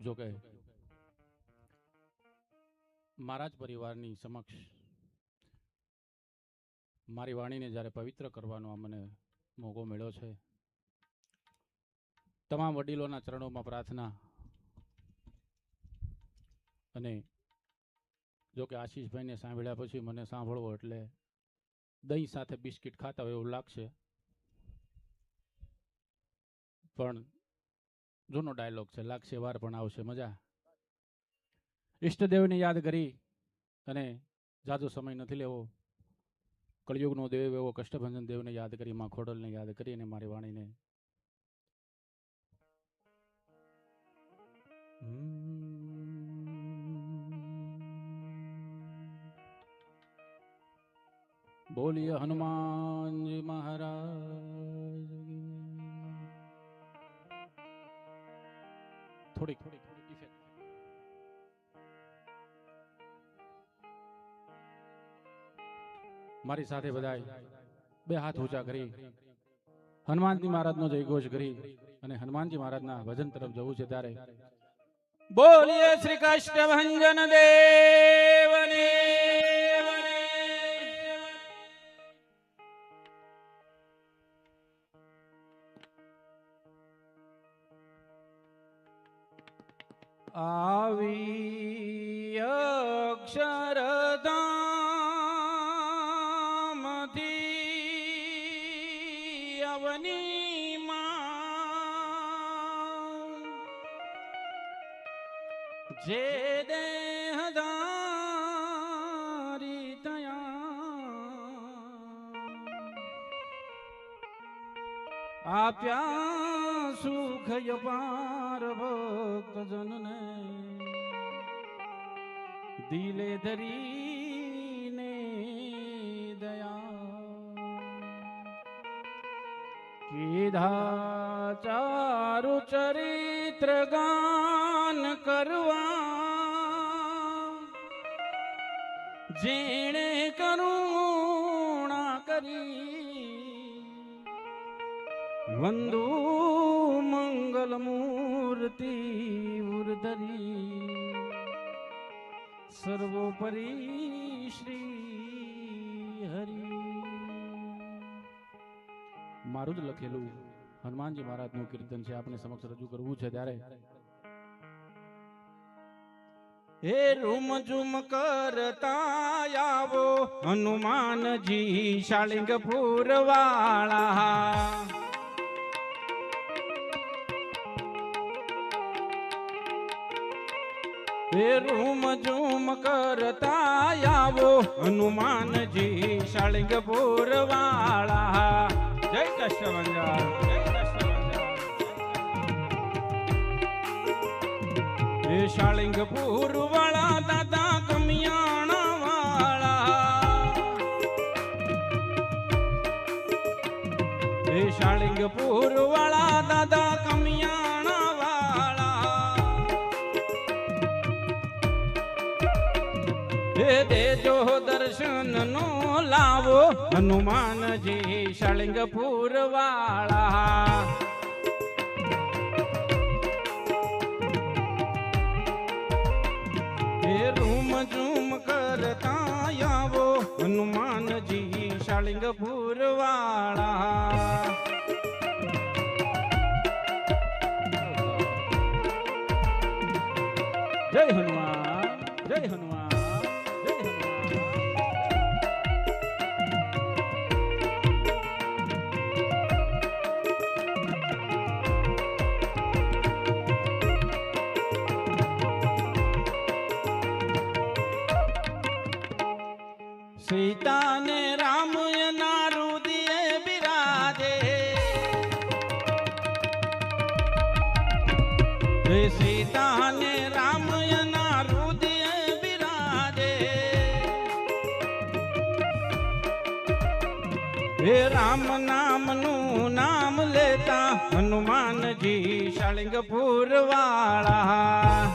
જો કે મારા જ પરિવારની સમક્ષ મારી વાણીને જ્યારે પવિત્ર કરવાનો આ મને મોકો મળ્યો છે, તમામ વડીલોના ચરણોમાં પ્રાર્થના. અને જો કે આશીષભાઈને સાંભળ્યા પછી મને સાંભળવો એટલે દહીં સાથે બિસ્કિટ ખાતા હોય એવું લાગશે, પણ જૂનો ડાયલોગ છે, લાગશે વાર પણ આવશે મજા. ઈષ્ટદેવને યાદ કરી અને જાજો સમય નથી લેવો. કળિયુગનો દેવ એવો કષ્ટભંજન દેવને યાદ કરી, માં ખોડલને યાદ કરી અને મારી વાણીને બોલીએ હનુમાનજી મહારાજ. થોડીક ઇફેક્ટ. મારી સાથે બધાય બે હાથ ઊંચા કરી હનુમાનજી મહારાજનો જય ઘોષ કરી અને હનુમાનજી મહારાજના ભજન તરફ જવું છે. ત્યારે બોલીએ શ્રી કષ્ટભંજન દેવની. આવી અક્ષરધામથી અવનીમાં જે દેહધારી તયા આપ્યા સુખય પાર ભક્ત જનને દિલે ધરીને દયા કીધા ચારુ ચરિત્ર ગાન કરવા જેણે કરુણા કરી વંદુ મંગલ મૂર્તિ ઉર્ધરી સર્વોપરી શ્રી હરિ. મારું જ લખેલું હનુમાનજી મહારાજનું કીર્તન છે, આપણે સમક્ષ રજૂ કરવું છે. ત્યારે હે રૂમ ઝુમ કરતા આવો હનુમાનજી શાલિંગપુર વાળા. હે રૂમ ઝુમ કરતા આવો હનુમાનજી શાલિંગપુર વાળા. જય કષ્ટભંજન, જય કષ્ટભંજન. હે શાલિંગપુર વાળા દાદા કમિયાણા વાળા. હે શાલિંગપુર વાળા દાદા કમિયાણા વાળા. હે દેજો દર્શન નો લાવો હનુમાનજી શાલિંગપુર વાળા. હે રૂમ ઝૂમ કરતા આવો હનુમાનજી શાલિંગપુર વાળા. જય હનુમાન, જય હનુમાન. સીતા ને રામ ના રુદિયે બિરાજે. સીતા ને રામ ના રુદિયે બિરાજે. હે રામ નામનું નામ લેતા હનુમાનજી શાલિંગપુર વાળા.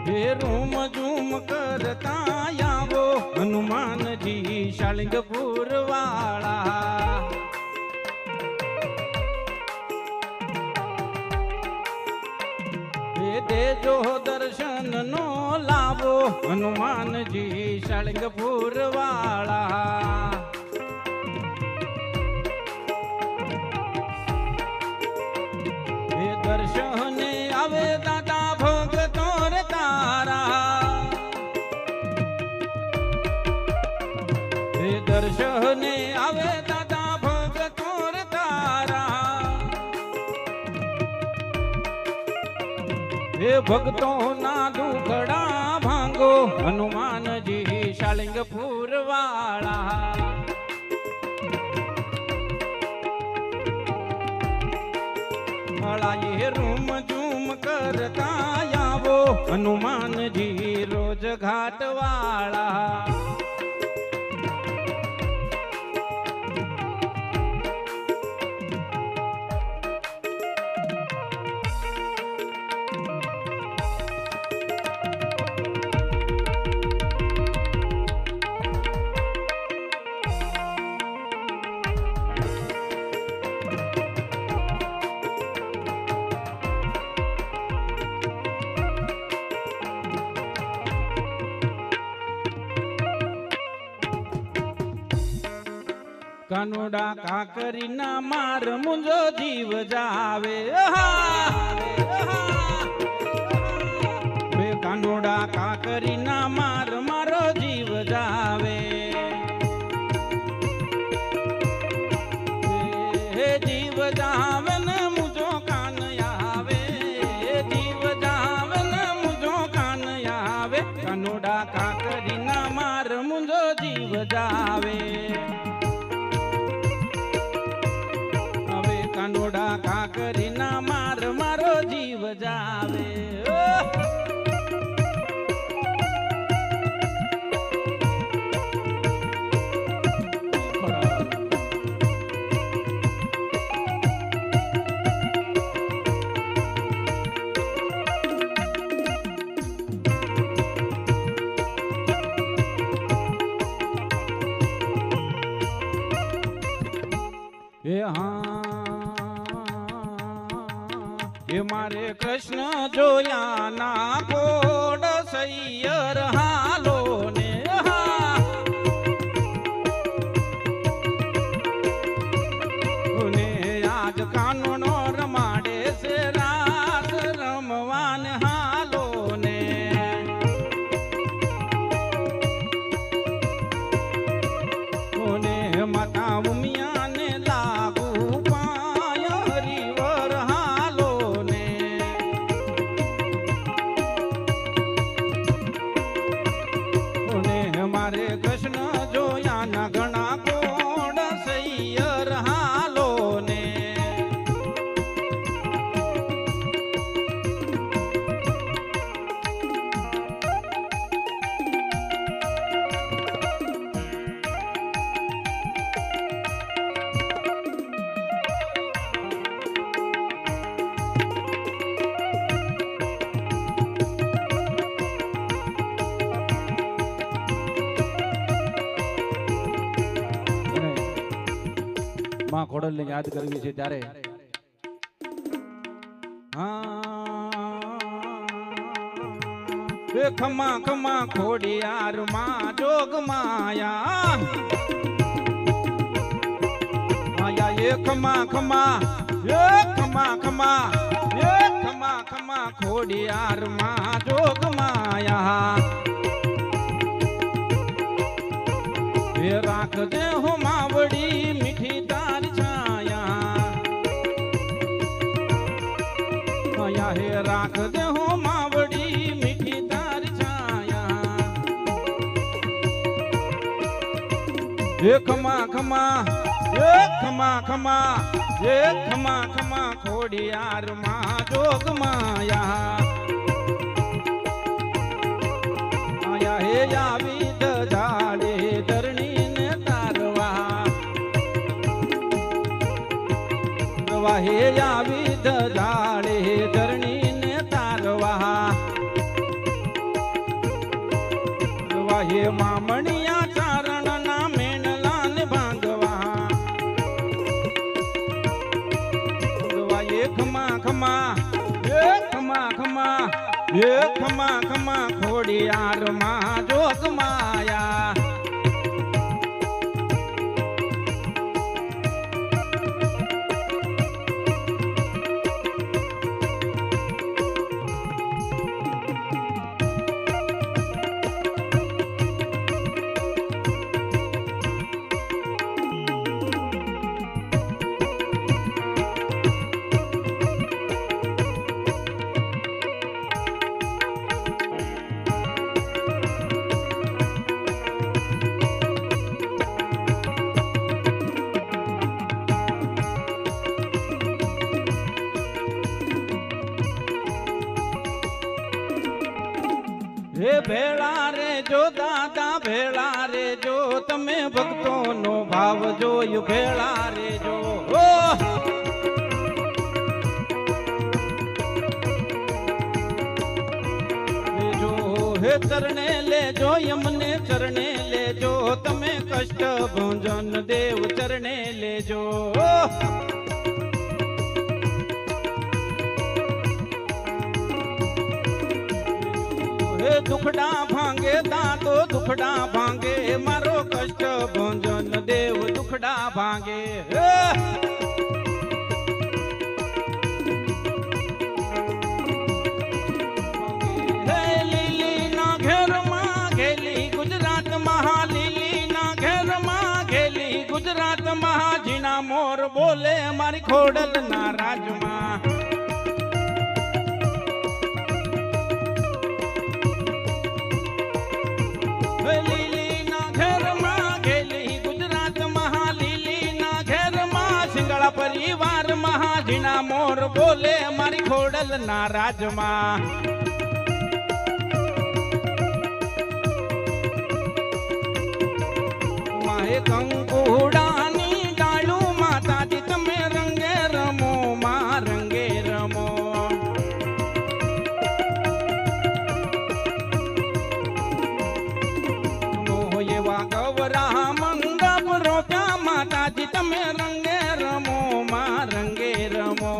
હે રૂમ ઝૂમ કરતા આવો હનુમાનજી શાલિંગપુર વાળા. જો દર્શન નો લાવો હનુમાનજી સળંગપુર વાળા દર્શને આવે દાદા ભગતો રે તારા દર્શને આવે દાદા ભગતો રે તારા ભક્તો ના દુખડા ભાંગો હનુમાનજી સળંગપુર વાળા એ રૂમ ઝૂમ કરતા આવો હનુમાનજી રોજ ઘાટ વાળા કાનુડા કાકરી ના માર મુંજો જીવ જાવે બે કાનુડા કાકરી ના માર મારો જીવ જાવે જીવ જાવે ને મુજો કાન આવે જીવ જાવે ને મુજો કાન આવે કાનુડા કાકરી ના માર મુંજો જીવ જાવે કાનુડા કાકરી ના માર મારો જીવ જાવે એ મારે કૃષ્ણ જોયા ના કોડ સૈયર હાલો ને આજ કાનૂનો રમાડે છે રાસ રમવાન હાલો ને માતા ઉમિયા ને લાગુ પાય હરિવર હાલો મારે કૃષ્ણ જોયા ના ઘણા કોડ સૈયર હાલો ને માં ખોડલને યાદ કરવી છે ત્યારે ખમા ખમા ખોડિયાર માં જોગ માયા માયા એ ખમા ખમા એ ખમા ખમા એ ખમા ખમા ખોડિયાર માં જોગ માયા એ રાખજે હો માવડી મીઠી તારી છાયા માયા હે રાખજે હો માવડી મીઠી તારી છાયા એ ખમા ખમા એ ખમા ખમા એ ખમા ખમા ખોડિયાર માં જોગ માયા માયા હે આવી દજાડે ધરણી ને તારવા હે આવી દજાડે ધરણી ને તારવા હે મામણિયા ચારણ ના મેણલા ને ભાંગવા એ ખમા ખમા એ ખમા ખમા હે ખમા ખમા ખોડિયાર માં જોગ માયા હે ભેળા રે જો દાદા ભેળા રે જો તમે ભક્તો નો ભાવ જોયું ભેળા રે જો હે ચરણે લેજો યમને ચરણે લેજો તમે કષ્ટ ભંજન દેવ ચરણે લેજો દુખડા ભાંગે દાતો દુખડા ભાંગે મારો કષ્ટ ભંજન દેવ દુખડા ભાંગે હે લીલી ના ઘેરમાં ઘેલી ગુજરાત મહા લીલી ના ઘેરમાં ઘેલી ગુજરાત મહા જીણા મોર બોલે મારી ખોડલ ના રાજમાં લીલી ના ઘેરમાં ઘેલી ગુજરાત મહા લીલી ના ઘેરમાં સિંગળા પરિવાર મહા જીણા મોર બોલે મારી ખોડલ ના રાજમાં માહે કંકુડાની ડાળું માતાજી તમે રંગે રમો માં રંગે રમો ગવરા મંડપ રોપ્યા માતાજી તમે રંગે રમો માં રંગે રમો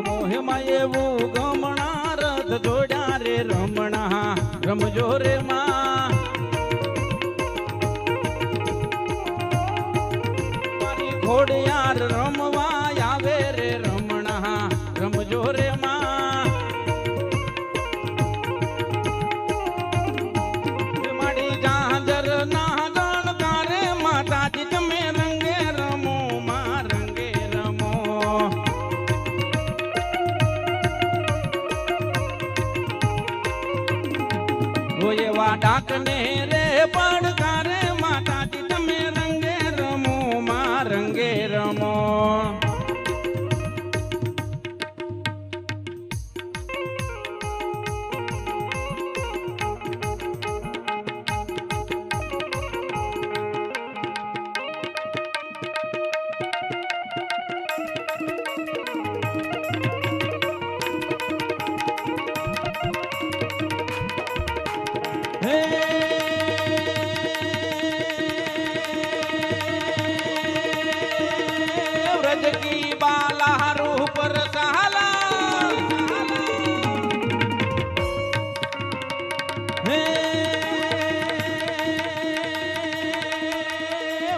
મોહેમાં એવું ગમણા રથ જોડ્યા રે રમણા રમજો રે માં મારી ઘોડિયાર રમવા આવે રે રમણા રમજો રે માં મારી જાજર ના ગણકારે માતાજી તમે રંગે રમો માં રંગે રમો એવા ડાકને રે પડકારે માતાજી તમે રંગે રમો માં રંગે રમો व्रज की बाला रूप रसाला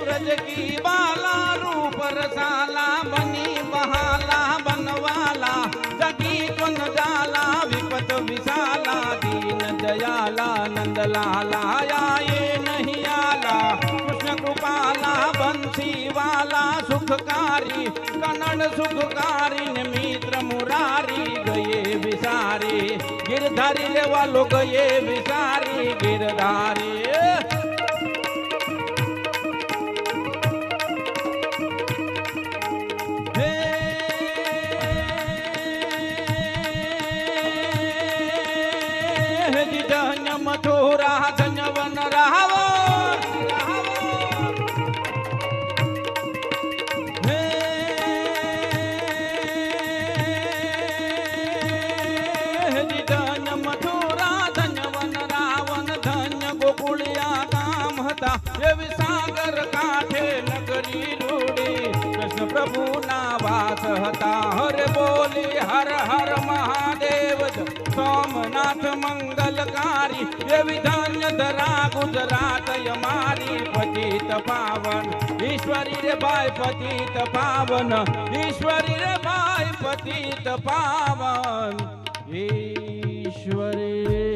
व्रज की बाला रूप रसाला बनी बहाला बनवाला जगी कन जाला विपत विशाला दीन दयाला नंद लाला ये नहीं आला कृष्ण कृपाला बंसी वाला सुखकारी कनन सुखकारी मित्र मुरारी गए विसारी गिरधारी लेवा लोग गए विसारी गिरधारी धन्य मथुरा धन्य वन रावो धन्य मथुरा धन्य वन रावण धन्य गोकुलिया काम हता ये विसागर काठे नगरी रूड़ी कृष्ण प्रभु એવી ધન્ય ધરા ગુજરાત અમારી પતિત પાવન ઈશ્વરી રે ભાઈ પતિત પાવન ઈશ્વરી રે ભાઈ પતિત પાવન ઈશ્વરી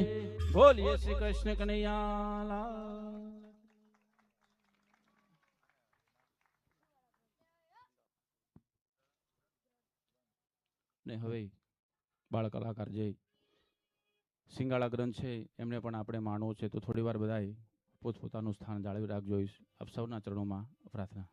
બોલીએ શ્રી કૃષ્ણ કનૈયા લાલ. ને હવે બાળ કલાકાર જે સિંગાળા ગ્રંથ છે એમને પણ આપણે માણવું છે તો થોડી વાર બધાએ પોતપોતાનું સ્થાન જાળવી રાખજો. આપ સૌના ચરણોમાં પ્રાર્થના.